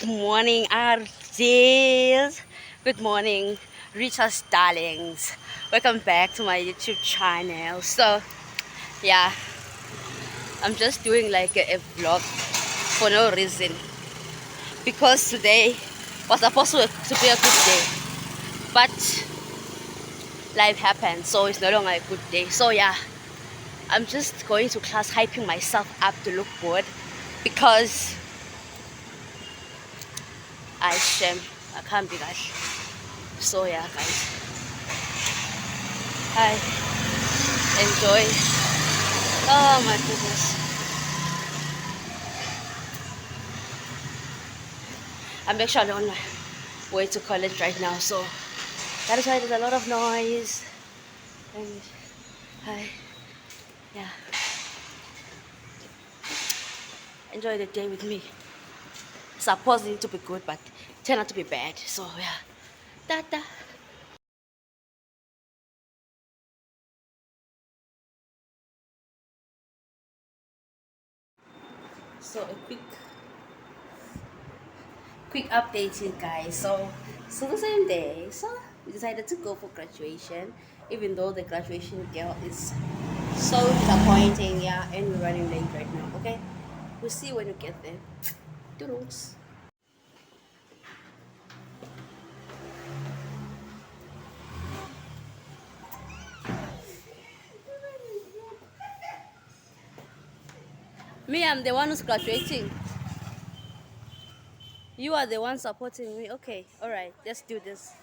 Good morning, RCSS. Good morning, Ritah's darlings. Welcome back to my YouTube channel. So, yeah, I'm just doing like a vlog for no reason because today was supposed to be a good day, but life happened, so it's no longer a good day. So, yeah, I'm just going to class hyping myself up to look good because I can't be guys. So yeah guys, I enjoy. Oh my goodness, I'm actually on my way to college right now, so that is why there's a lot of noise. And I, yeah, enjoy the day with me. Supposed to be good, but turned out to be bad. So yeah, da. So a quick update here guys. So the same day, so we decided to go for graduation, even though the graduation girl is so disappointing. Yeah, and we're running late right now. Okay, we'll see when we get there. Toodles. Me, I'm the one who's graduating. You are the one supporting me. Okay, all right, let's do this.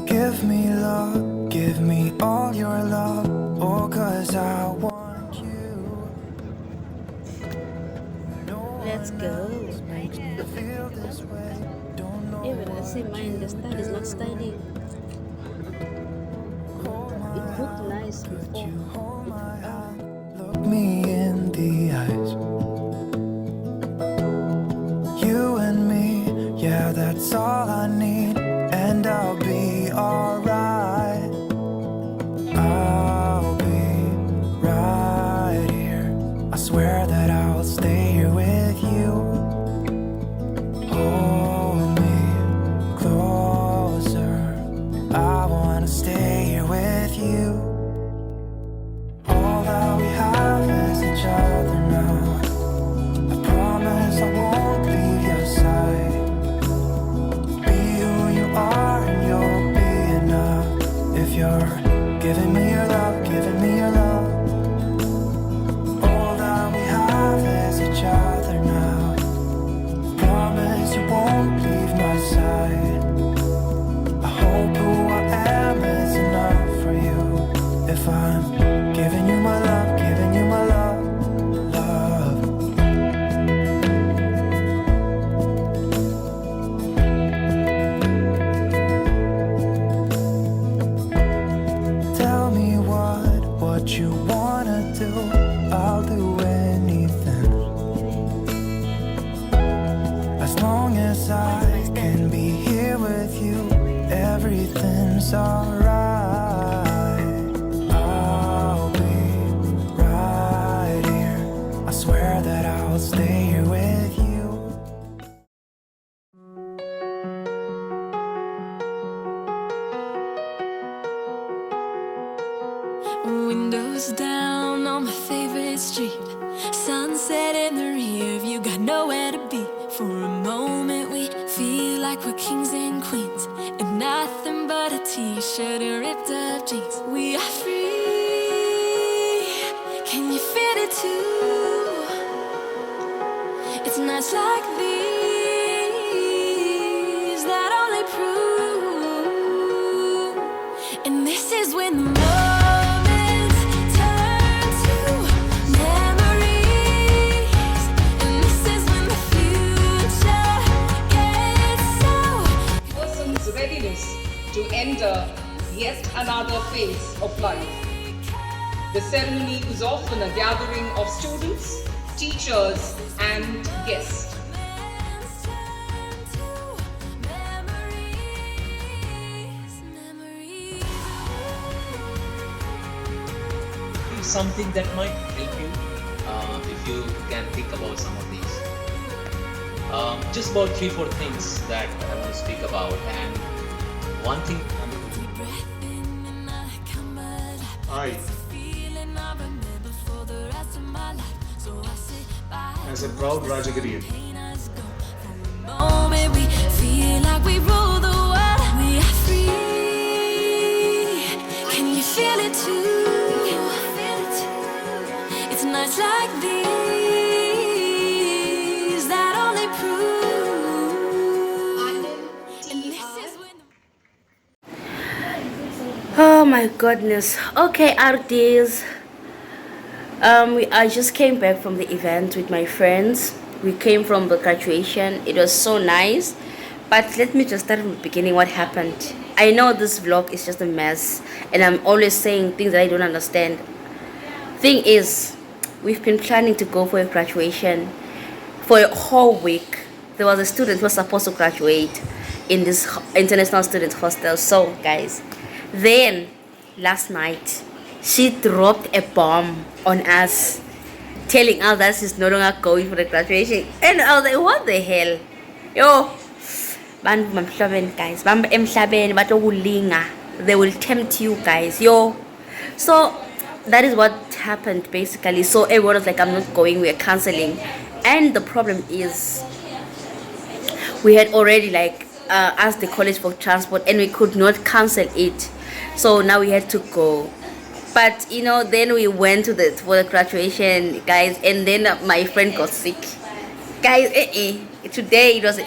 Give me love, give me all your love, oh, 'cause I want you. Let's go. Feel this way, don't know Even I see mine, the style is not styling. It looked nice before. hold my hand, look me in the eyes. You and me, yeah, that's all I need, and I'll be alright. I'll be right here. I swear that I'll stay here with you. Hold me closer. I wanna stay here with you. All that we have is each other now. I promise I won't leave your side. Be who you are and you'll be enough. If you're giving me your love, giving me your love. All that we have is each other now. Promise you won't leave my side. I hope who I am is enough for you. If I'm giving you my love, giving you my love, love. Tell me what you wanna do. I'll do anything, as long as I can be here with you. Everything's alright. I'll be right here. I swear that I'll stay here with you. Windows down on my favorite street. Sunset in the rear view, got nowhere to be. For a moment we feel like we're kings and queens, and nothing but a t-shirt and ripped up jeans. We are free, can you feel it too? It's nights like these that only prove. And this is when the moments turn to memories. And this is when the future gets so. Person's readiness to enter yet another phase of life. The ceremony is often a gathering of students, teachers, and guests. something that might help you if you can think about some of these. Just about 3-4 things that I want to speak about, and one thing. I, as a proud Rajagirian, Moment we feel like we rule the world. We are free. Can you feel it too? It's nights like these that only prove. And this is when Oh my goodness. Okay, RDs. I just came back from the event with my friends. We came from the graduation. It was so nice. But let me just start from the beginning what happened. I know this vlog is just a mess and I'm always saying things that I don't understand. Thing is, we've been planning to go for a graduation for a whole week. There was a student who was supposed to graduate in this international student hostel. So guys, then last night she dropped a bomb on us, telling us that she's no longer going for the graduation. And I was like, what the hell? Yo, bantu bamhlabeni guys, bamba emhlabeni batokulinga. They will tempt you guys, yo. So that is what happened basically. So everyone was like, I'm not going, we are canceling. And the problem is, we had already like asked the college for transport and we could not cancel it. So now we had to go. But you know, then we went to for the graduation, guys, and then my friend got sick. Guys, today it was an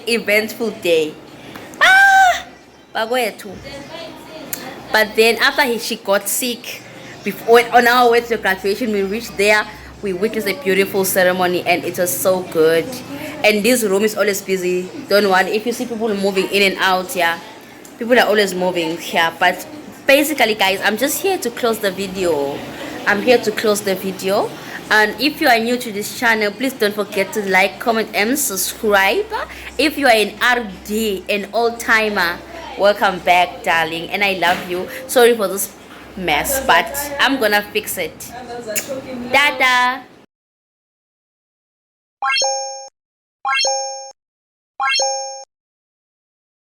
eventful day. Bagwethu. But then after she got sick, before on our way to the graduation, we reached there. We witnessed a beautiful ceremony, and it was so good. And this room is always busy. Don't worry, if you see people moving in and out, yeah, people are always moving here. But basically, guys, I'm just here to close the video. And if you are new to this channel, please don't forget to like, comment, and subscribe. If you are an RD, an old-timer, welcome back, darling, and I love you. Sorry for this mess, but I'm gonna fix it. Dada.